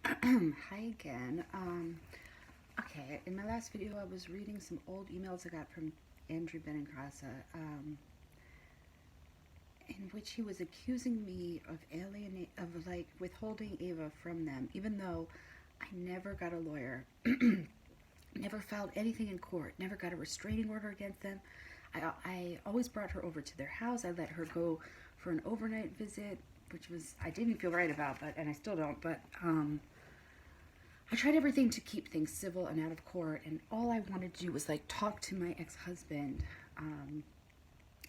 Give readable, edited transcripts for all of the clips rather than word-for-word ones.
Hi again. Okay, in my last video, I was reading some old emails I got from Andrew Benincasa, in which he was accusing me of withholding Ava from them, even though I never got a lawyer, never filed anything in court, never got a restraining order against them. I always brought her over to their house. I let her go for an overnight visit, which was I didn't feel right about, and I still don't. But I tried everything to keep things civil and out of court, and all I wanted to do was like talk to my ex-husband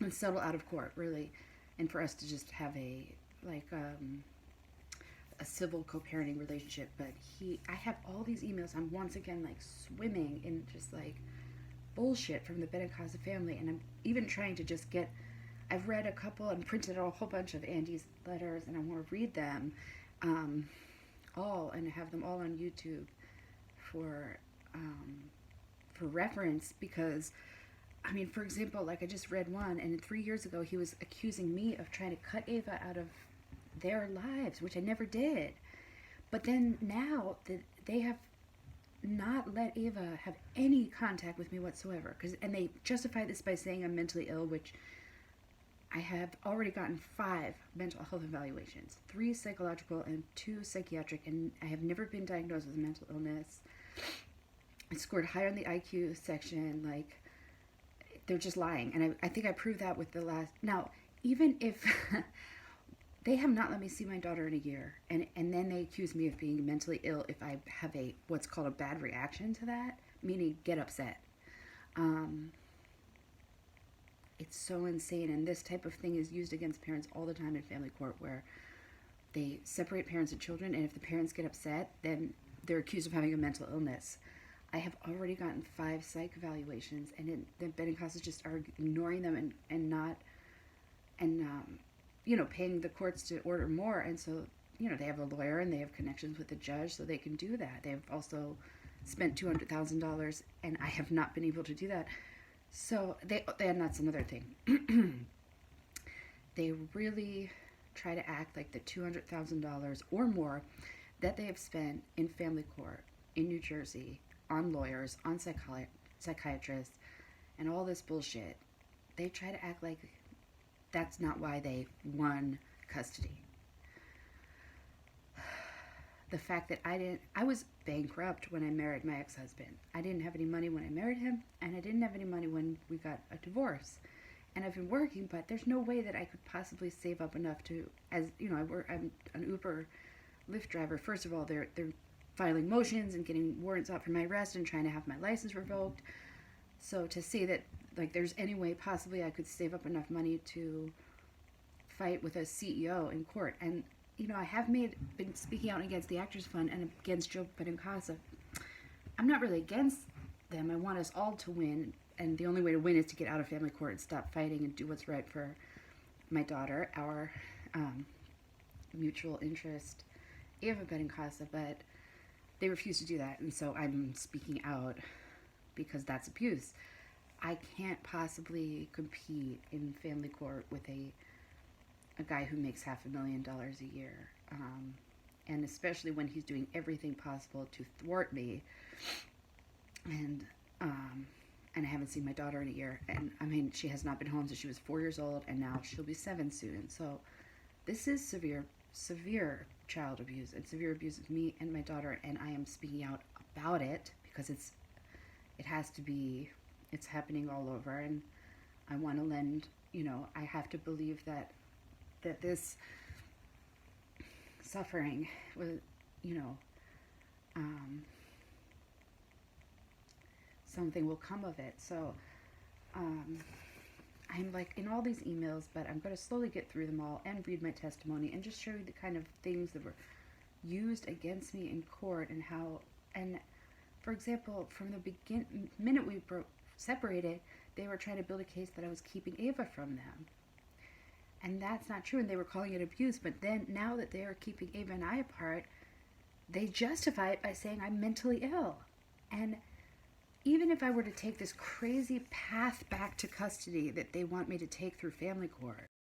and settle out of court, really, and for us to just have like a civil co-parenting relationship. But I have all these emails. I'm once again like swimming in just like bullshit from the Benincasa family, and I'm even trying to just get. I've read a couple and printed out a whole bunch of Andy's letters, and I want to read them. All and have them all on YouTube for um, for reference because I mean, for example, like I just read one, and 3 years ago he was accusing me of trying to cut Ava out of their lives, which I never did. But then now that they have not let Ava have any contact with me whatsoever, and they justify this by saying I'm mentally ill, which I have already gotten 5 mental health evaluations, 3 psychological and 2 psychiatric, and I have never been diagnosed with a mental illness. I scored higher in the IQ section. Like, they're just lying, and I think I proved that with the last. Now, even if they have not let me see my daughter in a year, and then they accuse me of being mentally ill if I have what's called a bad reaction to that, meaning get upset. Um, it's so insane, and this type of thing is used against parents all the time in family court, where they separate parents and children, and if the parents get upset, then they're accused of having a mental illness. I have already gotten 5 psych evaluations, and the Benincasas just are ignoring them and not, and paying the courts to order more. And so, they have a lawyer and they have connections with the judge, so they can do that. They've also spent $200,000, and I have not been able to do that. So and that's another thing. They really try to act like the $200,000 or more that they have spent in family court in New Jersey on lawyers, on psychiatrists, and all this bullshit. They try to act like that's not why they won custody. The fact that I was bankrupt when I married my ex-husband. I didn't have any money when I married him, and I didn't have any money when we got a divorce. And I've been working, but there's no way that I could possibly save up enough to, I'm an Uber Lyft driver. First of all, they're filing motions and getting warrants out for my arrest and trying to have my license revoked. So to say that like there's any way possibly I could save up enough money to fight with a CEO in court, and I have been speaking out against the Actors Fund and against Joe Benincasa. I'm not really against them. I want us all to win, and the only way to win is to get out of family court and stop fighting and do what's right for my daughter, our mutual interest, Ava Benincasa. But they refuse to do that, and so I'm speaking out because that's abuse. I can't possibly compete in family court with a guy who makes $500,000 a year, and especially when he's doing everything possible to thwart me. And I haven't seen my daughter in a year, and I mean she has not been home since she was 4 years old, and now she'll be 7 soon. So this is severe child abuse and severe abuse of me and my daughter, and I am speaking out about it because it has to be. It's happening all over, and I want to lend. I have to believe that this suffering was, something will come of it. So I'm like in all these emails, but I'm going to slowly get through them all and read my testimony and just show you the kind of things that were used against me in court, and how, and for example, from the minute we separated, they were trying to build a case that I was keeping Ava from them. And that's not true, and they were calling it abuse. But then, now that they are keeping Ava and I apart, they justify it by saying I'm mentally ill. And even if I were to take this crazy path back to custody that they want me to take through family court,